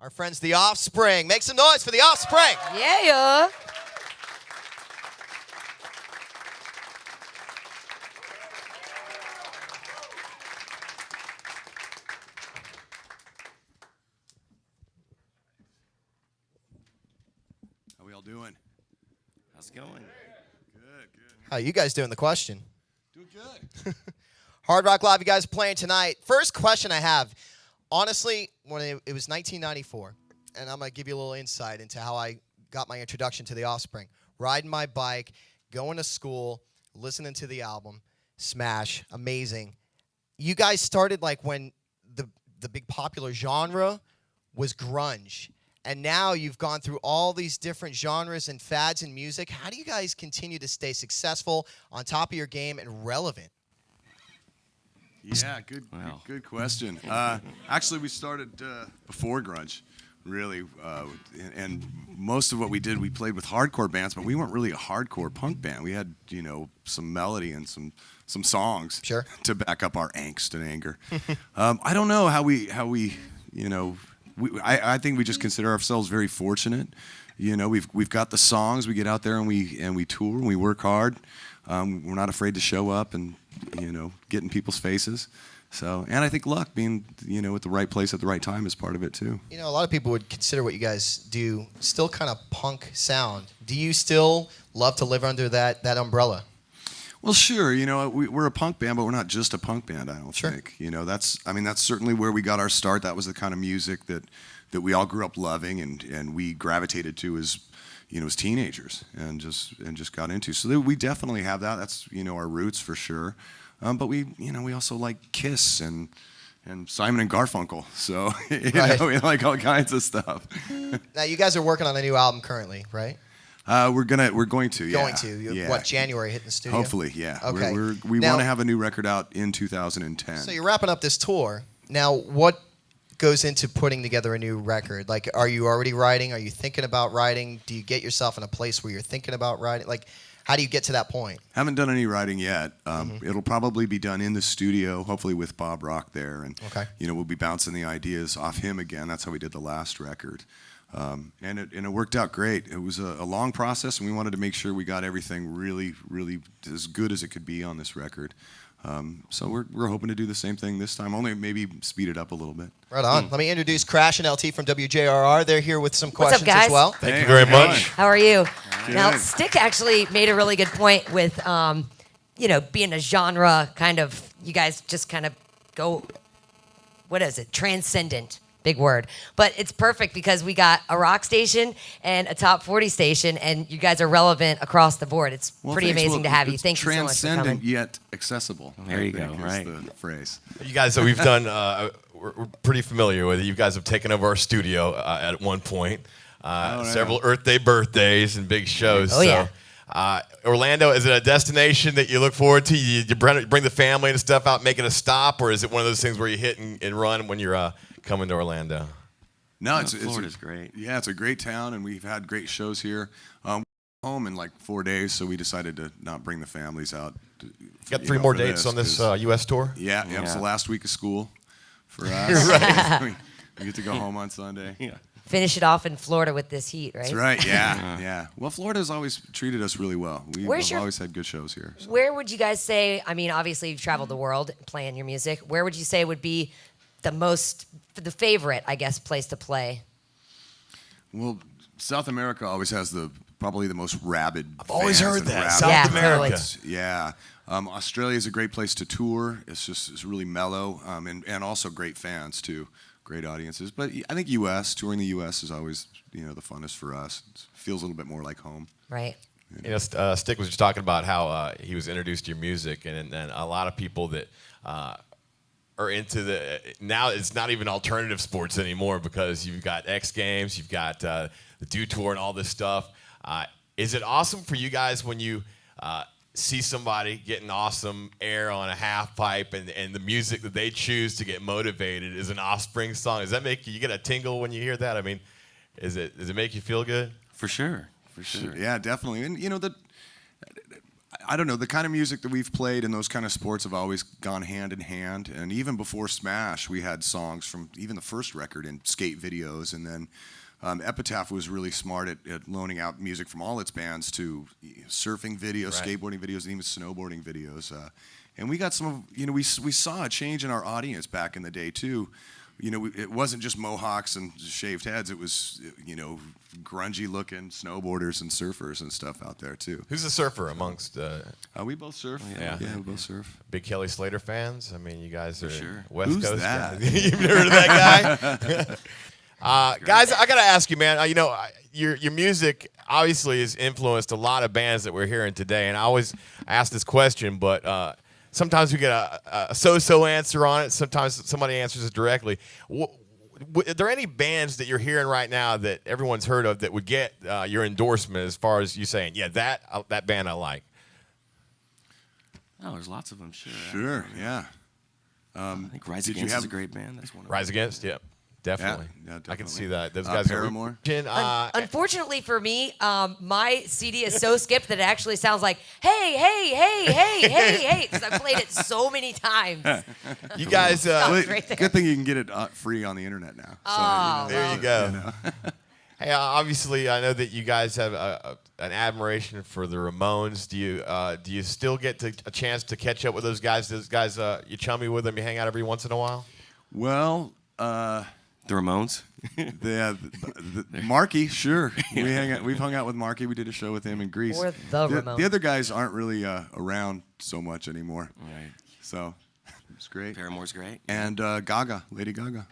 Our friends, the Offspring. Make some noise for the Offspring. Yeah. How we all doing? How's it going? Good. How you guys doing? The question. Doing good. Hard Rock Live, you guys playing tonight. First question I have, honestly, when it was 1994, and I'm going to give you a little insight into how I got my introduction to the Offspring. Riding my bike, going to school, listening to the album, smash, amazing. You guys started like when the big popular genre was grunge. And now you've gone through all these different genres and fads in music. How do you guys continue to stay successful, on top of your game, and relevant? Yeah, good question. Actually, we started before grunge, really, and most of what we did, we played with hardcore bands, but we weren't really a hardcore punk band. We had, some melody and some songs to back up our angst and anger. I don't know how we I think we just consider ourselves very fortunate. We've got the songs. We get out there and we tour and we work hard. We're not afraid to show up and get in people's faces. So, and I think luck, being at the right place at the right time, is part of it too. A lot of people would consider what you guys do still kind of punk sound. Do you still love to live under that umbrella? Well, sure. We're a punk band, but we're not just a punk band, I don't think. That's certainly where we got our start. That was the kind of music that we all grew up loving and we gravitated to as teenagers and just got into. So we definitely have that. That's our roots for sure. But we also like Kiss and Simon and Garfunkel. So we like all kinds of stuff. Now you guys are working on a new album currently, right? We're going to. Yeah. What, January hitting the studio? Hopefully, yeah. Okay. We want to have a new record out in 2010. So you're wrapping up this tour. Now, what goes into putting together a new record? Like, are you already writing? Are you thinking about writing? Do you get yourself in a place where you're thinking about writing? Like, how do you get to that point? Haven't done any writing yet. It'll probably be done in the studio, hopefully with Bob Rock there. And, we'll be bouncing the ideas off him again. That's how we did the last record. And it worked out great. It was a long process, and we wanted to make sure we got everything really, really as good as it could be on this record. So we're hoping to do the same thing this time, only maybe speed it up a little bit. Right on. Let me introduce Crash and LT from WJRR. They're here with some questions What's up, guys? as well. Thank you very much. How are you? Good. Now, Stick actually made a really good point with, being a genre kind of, you guys just kind of go, what is it? Transcendent. Big word. But it's perfect because we got a rock station and a top 40 station, and you guys are relevant across the board. It's pretty amazing to have you. Thank you so much for coming. Transcendent yet accessible. There you go, right. Is the phrase. You guys, so we've done, we're pretty familiar with it. You guys have taken over our studio at one point. Several Earth Day birthdays and big shows. Oh, yeah. Orlando, is it a destination that you look forward to? You bring the family and stuff out, make it a stop, or is it one of those things where you hit and run when you're coming to Orlando? No, Florida's great. Yeah, it's a great town, and we've had great shows here. We're home in like 4 days, so we decided to not bring the families out. You got 3 more dates on this U.S. tour? Yeah, it's the last week of school for us. We get to go home on Sunday. Yeah. Finish it off in Florida with this heat, right? That's right, yeah. Well, Florida's always treated us really well. We've always had good shows here. So. Where would you guys say, obviously you've traveled the world playing your music. Where would you say would be the favorite, I guess, place to play? Well, South America always has probably the most rabid. I've always heard that. South America. Totally. Yeah. Australia is a great place to tour. It's really mellow, and also great fans too, great audiences. But I think touring the U.S. is always the funnest for us. It feels a little bit more like home. Right. Stick was just talking about how he was introduced to your music, and a lot of people that are into now it's not even alternative sports anymore because you've got X Games, you've got the Dew Tour and all this stuff. Is it awesome for you guys when you see somebody getting awesome air on a half pipe and the music that they choose to get motivated is an Offspring song? Does that make you get a tingle when you hear that? Does it make you feel good? For sure. Yeah, definitely. And I don't know, the kind of music that we've played and those kind of sports have always gone hand in hand. And even before Smash, we had songs from even the first record in skate videos. And then Epitaph was really smart at loaning out music from all its bands to surfing videos, skateboarding videos, and even snowboarding videos. And we got some of, we saw a change in our audience back in the day too. It wasn't just mohawks and shaved heads. It was, grungy looking snowboarders and surfers and stuff out there too. Who's the surfer amongst? We both surf. Yeah, we both surf. Big Kelly Slater fans. I mean, you guys are sure. West Who's Coast that? guys. You've never heard of that guy? Guys, I gotta ask you, man. Your music obviously has influenced a lot of bands that we're hearing today, and I always ask this question, but. Sometimes we get a so-so answer on it. Sometimes somebody answers it directly. Are there any bands that you're hearing right now that everyone's heard of that would get your endorsement as far as you saying, yeah, that band I like? Oh, there's lots of them, sure. Sure, yeah. I think Rise Against is a great band. That's one of them. Rise Against, yeah. Definitely. Yeah, I can definitely. see that. Those guys Paramore. Unfortunately for me, my CD is so skipped that it actually sounds like, hey, hey, hey, hey, hey, hey, because I played it so many times. You guys, Well, right there. Good thing you can get it free on the internet now. So, there you go. Hey, obviously, I know that you guys have an admiration for the Ramones. Do you still get a chance to catch up with those guys? Those guys, you chummy with them, you hang out every once in a while? Well, The Ramones. Marky, sure. We've hung out with Marky. We did a show with him in Greece. Or the Ramones. The other guys aren't really around so much anymore. Right. So it's great. Paramore's great. And Gaga, Lady Gaga.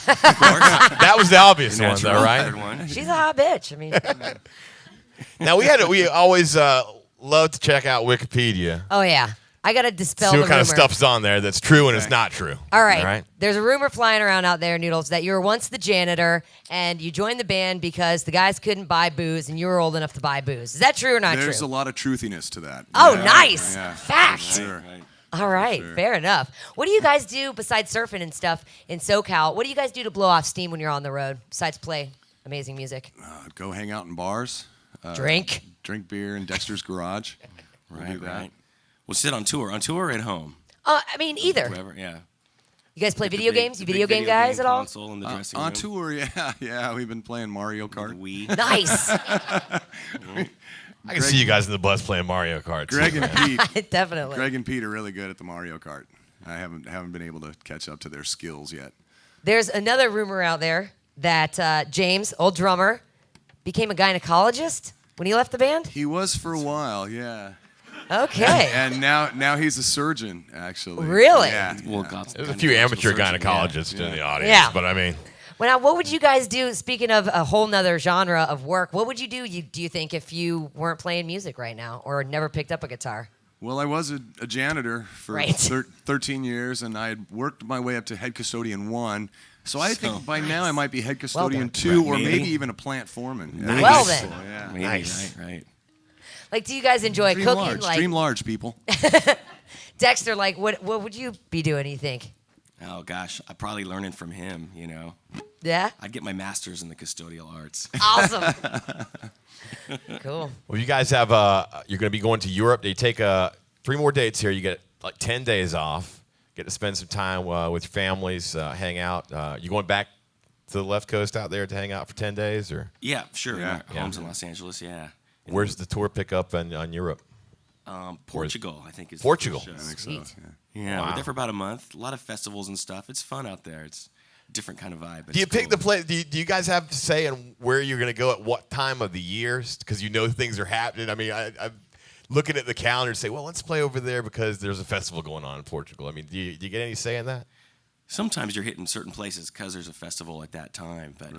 That was the obvious one, Natural though, right? third one. She's a hot bitch. I mean, Now, we always love to check out Wikipedia. oh, yeah. I got to dispel See the what kind rumor. of stuff's on there that's true and it's not true. All right. There's a rumor flying around out there, Noodles, that you were once the janitor and you joined the band because the guys couldn't buy booze and you were old enough to buy booze. Is that true or not There's true? a lot of truthiness to that. Oh, Yeah, nice. yeah. Fact. Sure. Right. All right. Sure. Fair enough. What do you guys do besides surfing and stuff in SoCal? What do you guys do to blow off steam when you're on the road besides play amazing music? Go hang out in bars. Drink. Drink beer in Dexter's garage. We'll do that. Right. We'll sit on tour. On tour or at home? I mean, either. Wherever, yeah. You guys play The video big- games? the You big video game guys at all? console in the dressing On room. tour, yeah. We've been playing Mario Kart. Wii. Nice. I can see you guys in the bus playing Mario Kart. Greg and Pete. Definitely. Greg and Pete are really good at the Mario Kart. I haven't been able to catch up to their skills yet. There's another rumor out there that James, old drummer, became a gynecologist when he left the band. He was for a while, yeah. Okay. And now he's a surgeon, actually. Really? Yeah. Well, God's There's a few amateur gynecologists in the audience, Yeah. but I mean, Well, now, what would you guys do, speaking of a whole nother genre of work, what would you do, do you think, if you weren't playing music right now or never picked up a guitar? Well, I was a janitor for Right. 13 years, and I had worked my way up to head custodian 1. So I think by now I might be head custodian done. 2 or Maybe. maybe even a plant foreman. Nice. Well then. Yeah. Maybe, Nice. Right. Like, do you guys enjoy Dream cooking? large. Like, Dream large, people. Dexter, like, what would you be doing, you think? Oh, gosh. I'm probably learning from him, Yeah? I'd get my master's in the custodial arts. Awesome. Cool. well, you guys have you're going to be going to Europe. They take 3 more dates here. You get like 10 days off. Get to spend some time with your families, hang out. You going back to the left coast out there to hang out for 10 days, or Yeah, sure. Yeah. My home's in Los Angeles, yeah. where's the tour pick up on Europe? Portugal, I think is Portugal. the I first think show. so. Sweet. Yeah. Yeah, Wow. we're there for about a month. A lot of festivals and stuff. It's fun out there. It's a different kind of vibe. But Do you it's pick cool. the place? Do you guys have to say and where you're going to go at what time of the year? Because you know things are happening. I mean, I'm looking at the calendar and say, well, let's play over there because there's a festival going on in Portugal. I mean, do you get any say in that? Sometimes you're hitting certain places because there's a festival at that time. But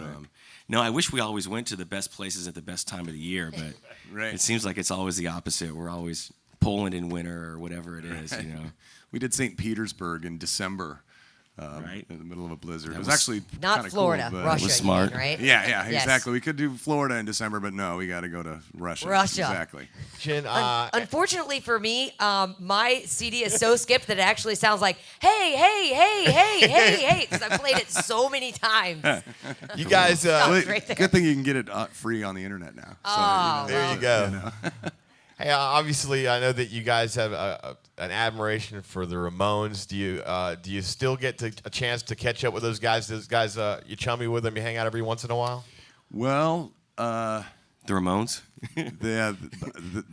no, I wish we always went to the best places at the best time of the year. But Right. it seems like it's always the opposite. We're always Poland in winter or whatever it is, We did St. Petersburg in December, Right. in the middle of a blizzard. That It was was actually Not kinda Florida, cool, but- Russia, was you smart. mean, right? Yeah, Yes. exactly. We could do Florida in December, but no, we got to go to Russia. Russia. Exactly. Jen, Unfortunately for me, my CD is so skipped that it actually sounds like, hey, hey, hey, hey, hey, hey, because I've played it so many times. you guys, Oh, Well, right there. good thing you can get it free on the internet now. So, Oh, there you go. Hey, obviously, I know that you guys have an admiration for the Ramones. Do you still get a chance to catch up with those guys? Those guys, you chummy with them, you hang out every once in a while? Well, The Ramones.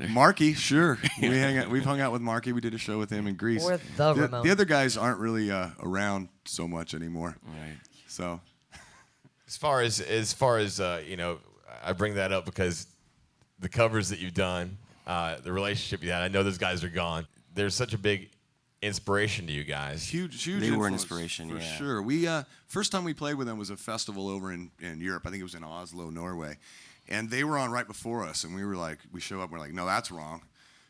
Marky, sure. We've hung out with Marky. We did a show with him in Greece. Or the Ramones. The other guys aren't really around so much anymore. Right. So, As far as I bring that up because the covers that you've done, the relationship you had, I know those guys are gone. There's such a big inspiration to you guys. huge. They were an influence, inspiration, for yeah. sure. We first time we played with them was a festival over in Europe. I think it was in Oslo, Norway, and they were on right before us. And we show up, and we're like, no, that's wrong.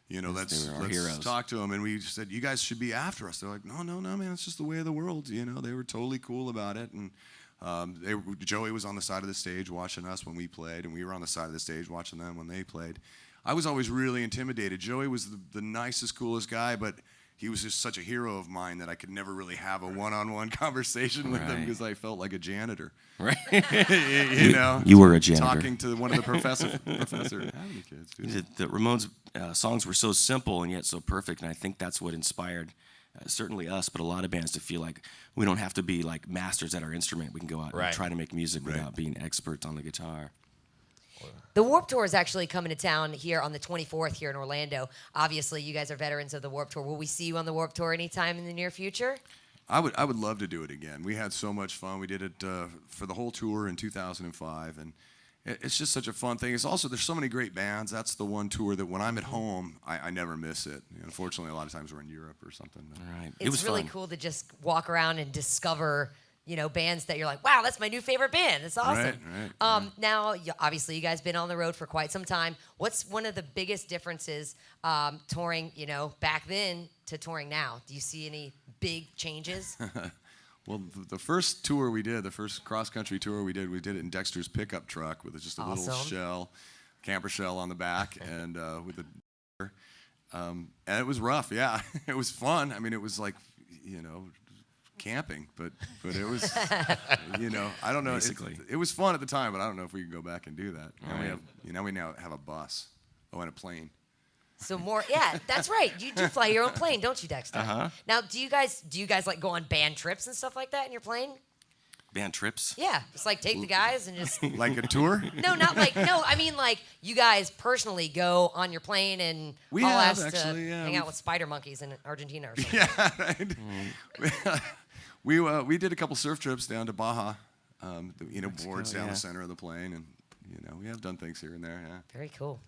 Let's heroes. talk to them. And we said, you guys should be after us. They're like, no, man, it's just the way of the world. They were totally cool about it. And Joey was on the side of the stage watching us when we played, and we were on the side of the stage watching them when they played. I was always really intimidated. Joey was the nicest, coolest guy, but he was just such a hero of mine that I could never really have a one-on-one conversation with him because I felt like a janitor. Right. You were a janitor. Talking to one of the professor. How many kids, dude? The Ramones songs were so simple and yet so perfect, and I think that's what inspired certainly us, but a lot of bands to feel like we don't have to be like masters at our instrument. We can go out and try to make music without being experts on the guitar. The Warped Tour is actually coming to town here on the 24th here in Orlando. Obviously, you guys are veterans of the Warped Tour. Will we see you on the Warped Tour anytime in the near future? I would love to do it again. We had so much fun. We did it for the whole tour in 2005, and it's just such a fun thing. It's also, there's so many great bands. That's the one tour that when I'm at home, I never miss it. Unfortunately, a lot of times we're in Europe or something. Right. It's It was really fun. cool to just walk around and discover, bands that you're like, wow, that's my new favorite band. It's awesome. Right. Now, obviously, you guys been on the road for quite some time. What's one of the biggest differences touring, back then to touring now? Do you see any big changes? Well, the first tour we did, the first cross-country tour we did it in Dexter's pickup truck with just a little shell, camper shell on the back, and with and it was rough. Yeah, it was fun. I mean, it was like, camping, but it was, I don't know. Basically. It was fun at the time, but I don't know if we can go back and do that. Right. We now have a bus. Oh, and a plane. So more, yeah, that's right. You do fly your own plane, don't you, Dexter? Uh-huh. Now, do you guys like go on band trips and stuff like that in your plane? Band trips? Yeah, just like take the guys and just. Like a tour? No, not like no. I mean, like you guys personally go on your plane and We haul have, ass actually, to yeah, hang we've- out with spider monkeys in Argentina or something. Yeah, right. We did a couple surf trips down to Baja. Boards down yeah. the center of the plane, and we have done things here and there. Yeah. Very cool.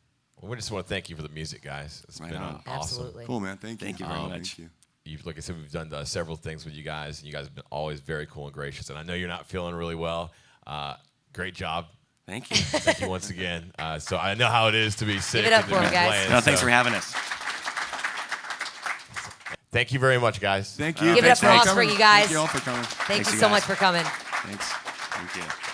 Well, we just want to thank you for the music, guys. It's Right been on. awesome. Absolutely. Cool, man. Thank you. Thank you very much. Thank you. Like I said, we've done several things with you guys, and you guys have been always very cool and gracious. And I know you're not feeling really well. Great job. Thank you. Thank you once again. So I know how it is to be sick. it up and to for be 'em, guys. playing, No, thanks so for having us. Thank you very much, guys. Thank you. Give it up Thanks for coming. Offspring, you guys. Thank you all for coming. Thank Thanks, you you so guys. much for coming. Thanks. Thank you.